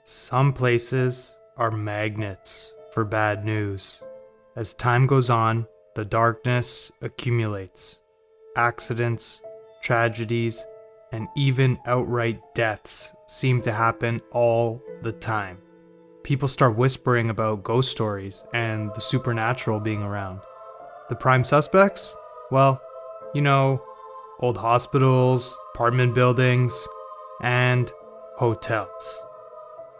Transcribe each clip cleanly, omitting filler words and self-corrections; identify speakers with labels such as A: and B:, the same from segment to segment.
A: Some places are magnets for bad news. As time goes on, the darkness accumulates. Accidents, tragedies, and even outright deaths seem to happen all the time. People start whispering about ghost stories and the supernatural being around. The prime suspects? Well, old hospitals, apartment buildings, and hotels.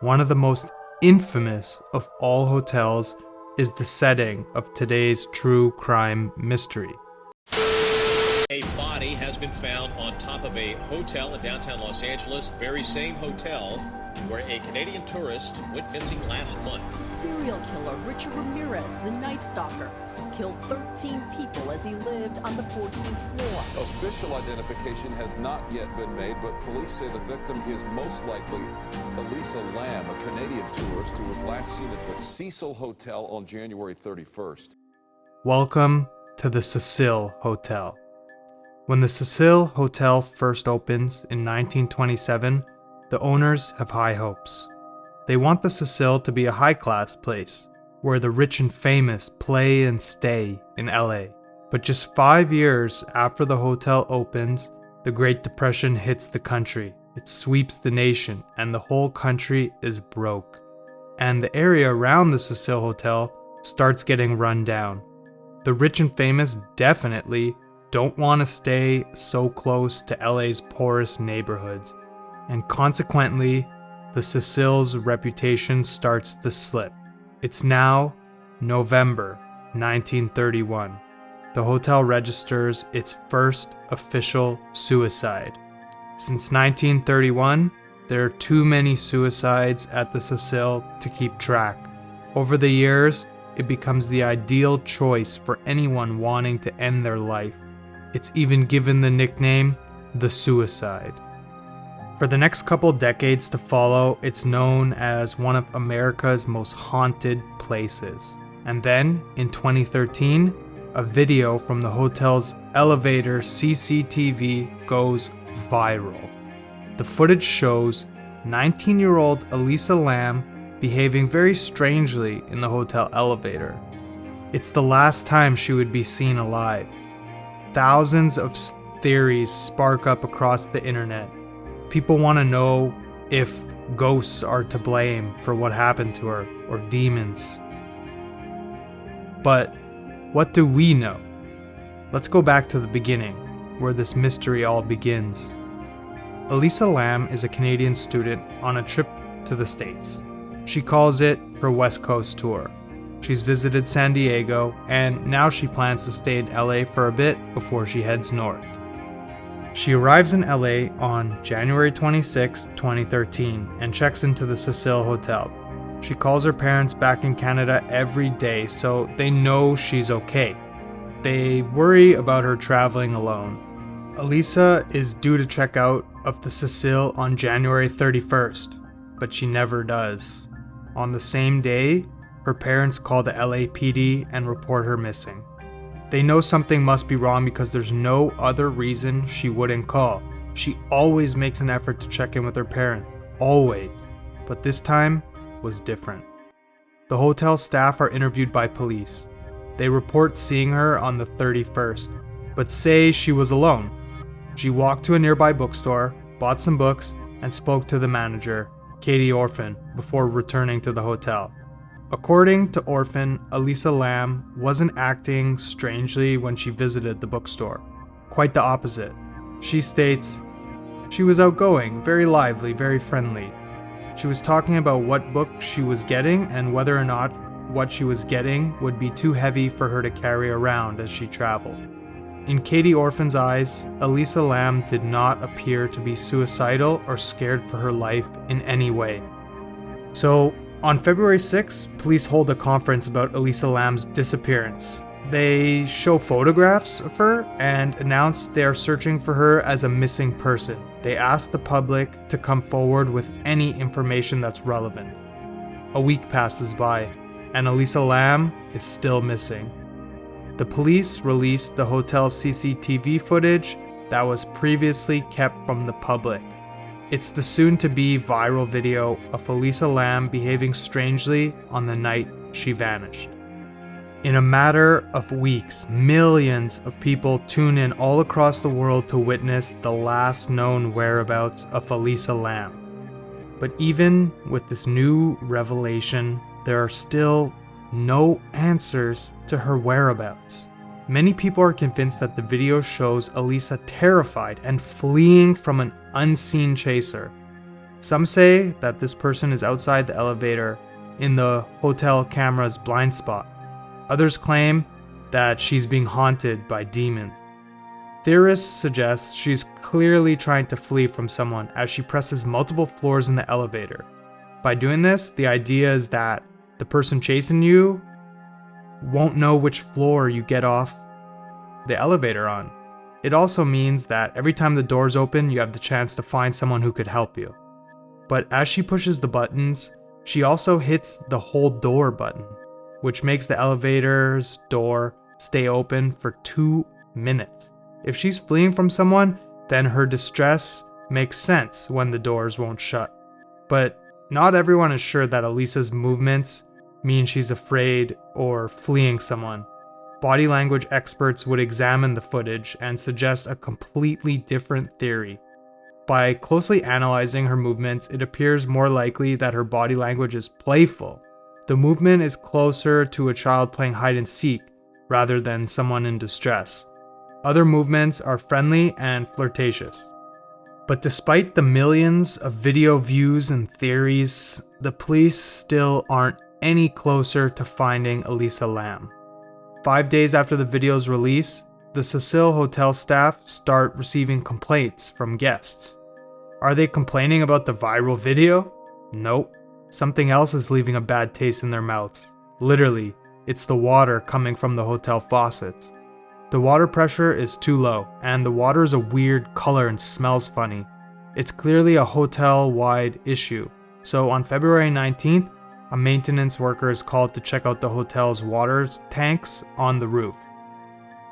A: One of the most infamous of all hotels is the setting of today's true crime mystery.
B: A body has been found on top of a hotel in downtown Los Angeles, very same hotel where a Canadian tourist went missing last month.
C: Serial killer Richard Ramirez, the Night Stalker, killed 13 people as he lived on the 14th floor.
D: Official identification has not yet been made, but police say the victim is most likely Elisa Lam, a Canadian tourist who was last seen at the Cecil Hotel on January 31st.
A: Welcome to the Cecil Hotel. When the Cecil Hotel first opens in 1927, the owners have high hopes. They want the Cecil to be a high-class place, where the rich and famous play and stay in LA. But just 5 years after the hotel opens, the Great Depression hits the country. It sweeps the nation, and the whole country is broke. And the area around the Cecil Hotel starts getting run down. The rich and famous definitely don't want to stay so close to LA's poorest neighborhoods, and consequently, the Cecil's reputation starts to slip. It's now November 1931. The hotel registers its first official suicide. Since 1931, there are too many suicides at the Cecil to keep track. Over the years, it becomes the ideal choice for anyone wanting to end their life. It's even given the nickname, the Suicide. For the next couple decades to follow, it's known as one of America's most haunted places. And then, in 2013, a video from the hotel's elevator CCTV goes viral. The footage shows 19-year-old Elisa Lam behaving very strangely in the hotel elevator. It's the last time she would be seen alive. Thousands of theories spark up across the internet. People want to know if ghosts are to blame for what happened to her, or demons. But what do we know? Let's go back to the beginning, where this mystery all begins. Elisa Lam is a Canadian student on a trip to the States. She calls it her West Coast tour. She's visited San Diego, and now she plans to stay in LA for a bit before she heads north. She arrives in LA on January 26, 2013, and checks into the Cecil Hotel. She calls her parents back in Canada every day, so they know she's okay. They worry about her traveling alone. Elisa is due to check out of the Cecil on January 31st, but she never does. On the same day, her parents call the LAPD and report her missing. They know something must be wrong because there's no other reason she wouldn't call. She always makes an effort to check in with her parents, always. But this time was different. The hotel staff are interviewed by police. They report seeing her on the 31st, but say she was alone. She walked to a nearby bookstore, bought some books, and spoke to the manager, Katie Orphan, before returning to the hotel. According to Orphan, Elisa Lam wasn't acting strangely when she visited the bookstore. Quite the opposite. She states, she was outgoing, very lively, very friendly. She was talking about what book she was getting and whether or not what she was getting would be too heavy for her to carry around as she traveled. In Katie Orphan's eyes, Elisa Lam did not appear to be suicidal or scared for her life in any way. So, on February 6, police hold a conference about Elisa Lam's disappearance. They show photographs of her and announce they are searching for her as a missing person. They ask the public to come forward with any information that's relevant. A week passes by, and Elisa Lam is still missing. The police released the hotel's CCTV footage that was previously kept from the public. It's the soon-to-be viral video of Elisa Lam behaving strangely on the night she vanished. In a matter of weeks, millions of people tune in all across the world to witness the last known whereabouts of Elisa Lam. But even with this new revelation, there are still no answers to her whereabouts. Many people are convinced that the video shows Elisa terrified and fleeing from an unseen chaser. Some say that this person is outside the elevator in the hotel camera's blind spot. Others claim that she's being haunted by demons. Theorists suggest she's clearly trying to flee from someone as she presses multiple floors in the elevator. By doing this, the idea is that the person chasing you won't know which floor you get off the elevator on. It also means that every time the doors open, you have the chance to find someone who could help you. But as she pushes the buttons, she also hits the hold door button, which makes the elevator's door stay open for 2 minutes. If she's fleeing from someone, then her distress makes sense when the doors won't shut. But not everyone is sure that Elisa's movements mean she's afraid or fleeing someone. Body language experts would examine the footage and suggest a completely different theory. By closely analyzing her movements, it appears more likely that her body language is playful. The movement is closer to a child playing hide and seek rather than someone in distress. Other movements are friendly and flirtatious. But despite the millions of video views and theories, the police still aren't any closer to finding Elisa Lam. 5 days after the video's release, the Cecil Hotel staff start receiving complaints from guests. Are they complaining about the viral video? Nope. Something else is leaving a bad taste in their mouths. Literally, it's the water coming from the hotel faucets. The water pressure is too low, and the water is a weird color and smells funny. It's clearly a hotel-wide issue. So on February 19th, a maintenance worker is called to check out the hotel's water tanks on the roof.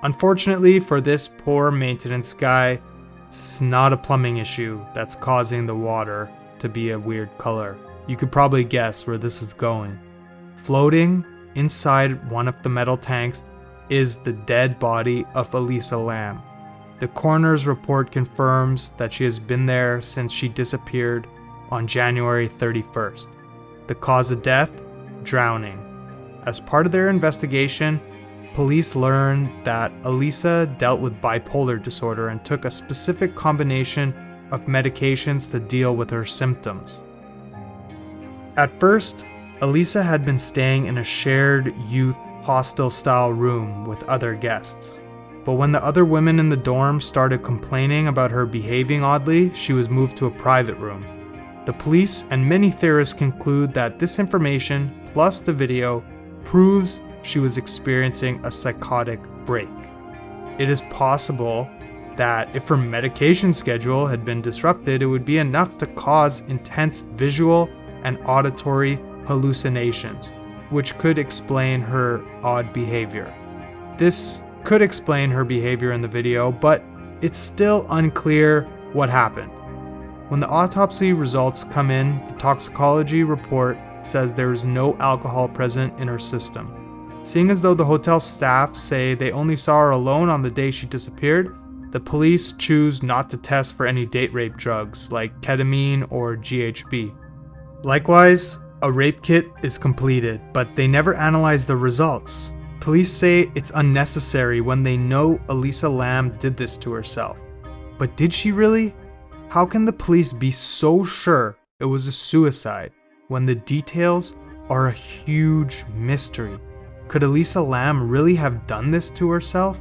A: Unfortunately for this poor maintenance guy, it's not a plumbing issue that's causing the water to be a weird color. You could probably guess where this is going. Floating inside one of the metal tanks is the dead body of Elisa Lam. The coroner's report confirms that she has been there since she disappeared on January 31st. The cause of death? Drowning. As part of their investigation, police learned that Elisa dealt with bipolar disorder and took a specific combination of medications to deal with her symptoms. At first, Elisa had been staying in a shared youth hostel-style room with other guests. But when the other women in the dorm started complaining about her behaving oddly, she was moved to a private room. The police and many theorists conclude that this information, plus the video, proves she was experiencing a psychotic break. It is possible that if her medication schedule had been disrupted, it would be enough to cause intense visual and auditory hallucinations, which could explain her odd behavior. This could explain her behavior in the video, but it's still unclear what happened. When the autopsy results come in, the toxicology report says there is no alcohol present in her system. Seeing as though the hotel staff say they only saw her alone on the day she disappeared, the police choose not to test for any date rape drugs like ketamine or GHB. Likewise, a rape kit is completed, but they never analyze the results. Police say it's unnecessary when they know Elisa Lam did this to herself. But did she really? How can the police be so sure it was a suicide when the details are a huge mystery? Could Elisa Lam really have done this to herself?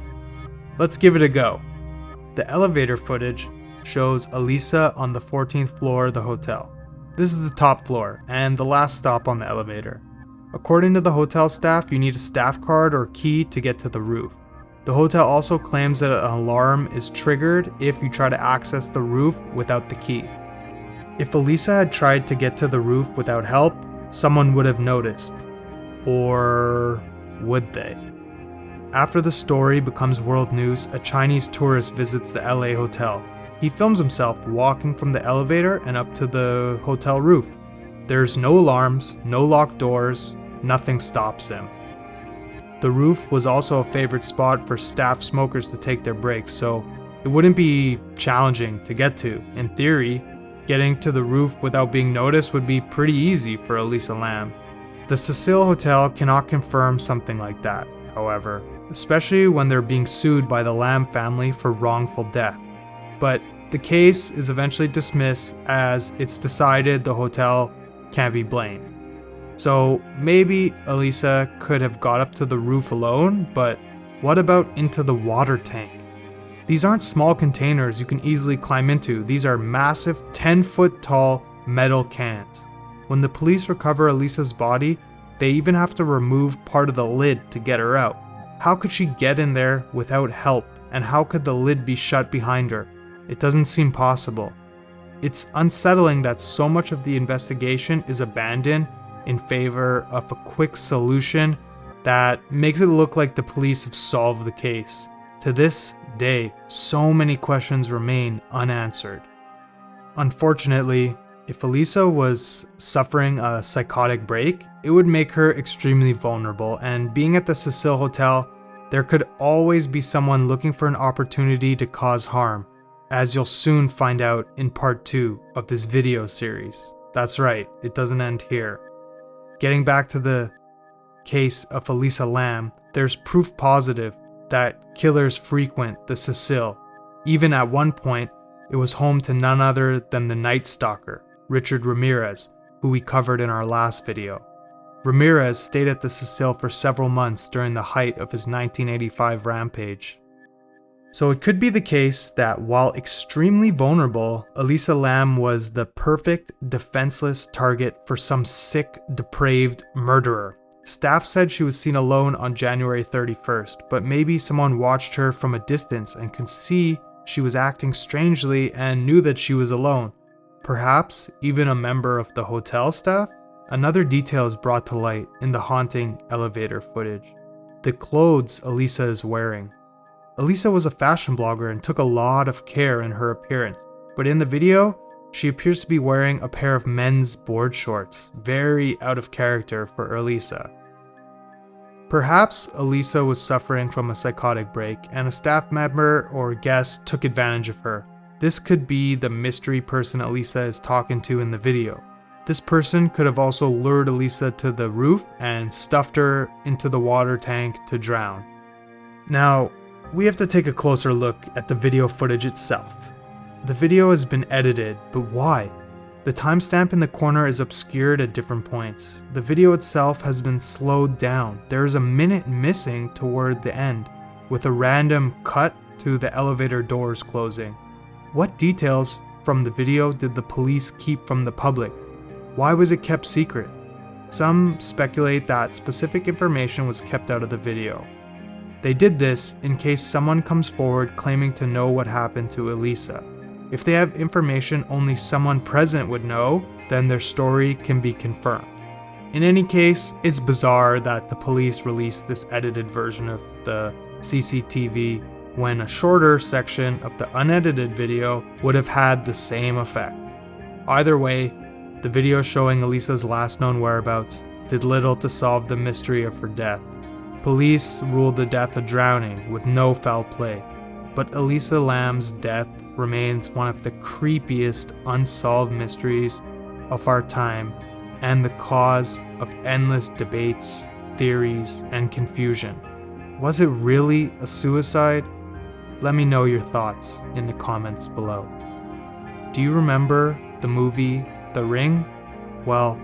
A: Let's give it a go. The elevator footage shows Elisa on the 14th floor of the hotel. This is the top floor and the last stop on the elevator. According to the hotel staff, you need a staff card or key to get to the roof. The hotel also claims that an alarm is triggered if you try to access the roof without the key. If Elisa had tried to get to the roof without help, someone would have noticed. Or would they? After the story becomes world news, a Chinese tourist visits the LA hotel. He films himself walking from the elevator and up to the hotel roof. There's no alarms, no locked doors, nothing stops him. The roof was also a favorite spot for staff smokers to take their breaks, so it wouldn't be challenging to get to. In theory, getting to the roof without being noticed would be pretty easy for Elisa Lam. The Cecil Hotel cannot confirm something like that, however, especially when they're being sued by the Lam family for wrongful death. But the case is eventually dismissed as it's decided the hotel can't be blamed. So maybe Elisa could have got up to the roof alone, but what about into the water tank? These aren't small containers you can easily climb into. These are massive 10-foot tall metal cans. When the police recover Elisa's body, they even have to remove part of the lid to get her out. How could she get in there without help? And how could the lid be shut behind her? It doesn't seem possible. It's unsettling that so much of the investigation is abandoned in favor of a quick solution that makes it look like the police have solved the case. To this day, so many questions remain unanswered. Unfortunately, if Elisa was suffering a psychotic break, it would make her extremely vulnerable, and being at the Cecil Hotel, there could always be someone looking for an opportunity to cause harm, as you'll soon find out in part 2 of this video series. That's right, it doesn't end here. Getting back to the case of Elisa Lam, there's proof positive that killers frequent the Cecil. Even at one point, it was home to none other than the Night Stalker, Richard Ramirez, who we covered in our last video. Ramirez stayed at the Cecil for several months during the height of his 1985 rampage. So it could be the case that while extremely vulnerable, Elisa Lam was the perfect defenseless target for some sick, depraved murderer. Staff said she was seen alone on January 31st, but maybe someone watched her from a distance and could see she was acting strangely and knew that she was alone. Perhaps even a member of the hotel staff? Another detail is brought to light in the haunting elevator footage: the clothes Elisa is wearing. Elisa was a fashion blogger and took a lot of care in her appearance, but in the video, she appears to be wearing a pair of men's board shorts, very out of character for Elisa. Perhaps Elisa was suffering from a psychotic break and a staff member or guest took advantage of her. This could be the mystery person Elisa is talking to in the video. This person could have also lured Elisa to the roof and stuffed her into the water tank to drown. Now, we have to take a closer look at the video footage itself. The video has been edited, but why? The timestamp in the corner is obscured at different points. The video itself has been slowed down. There is a minute missing toward the end, with a random cut to the elevator doors closing. What details from the video did the police keep from the public? Why was it kept secret? Some speculate that specific information was kept out of the video. They did this in case someone comes forward claiming to know what happened to Elisa. If they have information only someone present would know, then their story can be confirmed. In any case, it's bizarre that the police released this edited version of the CCTV when a shorter section of the unedited video would have had the same effect. Either way, the video showing Elisa's last known whereabouts did little to solve the mystery of her death. Police ruled the death a drowning with no foul play, but Elisa Lam's death remains one of the creepiest unsolved mysteries of our time and the cause of endless debates, theories, and confusion. Was it really a suicide? Let me know your thoughts in the comments below. Do you remember the movie The Ring? Well,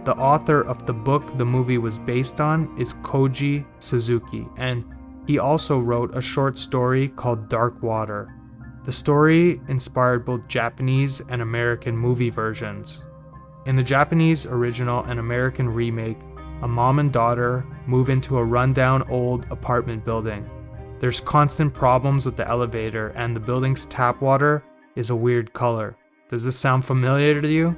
A: the author of the book the movie was based on is Koji Suzuki, and he also wrote a short story called Dark Water. The story inspired both Japanese and American movie versions. In the Japanese original and American remake, a mom and daughter move into a rundown old apartment building. There's constant problems with the elevator, and the building's tap water is a weird color. Does this sound familiar to you?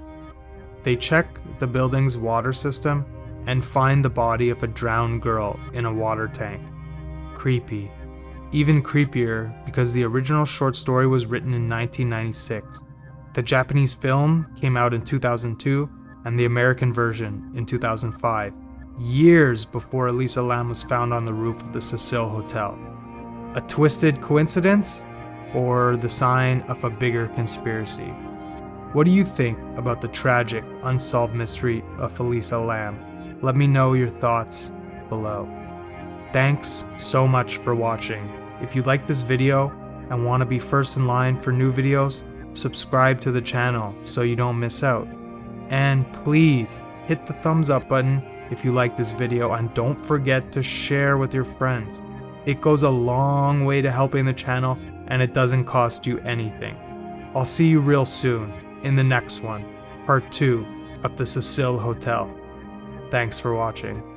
A: They check the building's water system and find the body of a drowned girl in a water tank. Creepy. even creepier because the original short story was written in 1996. The Japanese film came out in 2002 and the American version in 2005, years before Elisa Lam was found on the roof of the Cecil Hotel. A twisted coincidence or the sign of a bigger conspiracy? What do you think about the tragic, unsolved mystery of Elisa Lam? Let me know your thoughts below. Thanks so much for watching. If you like this video and want to be first in line for new videos, subscribe to the channel so you don't miss out. And please hit the thumbs up button if you like this video, and don't forget to share with your friends. It goes a long way to helping the channel and it doesn't cost you anything. I'll see you real soon in the next one, part 2 of the Cecil Hotel. Thanks for watching.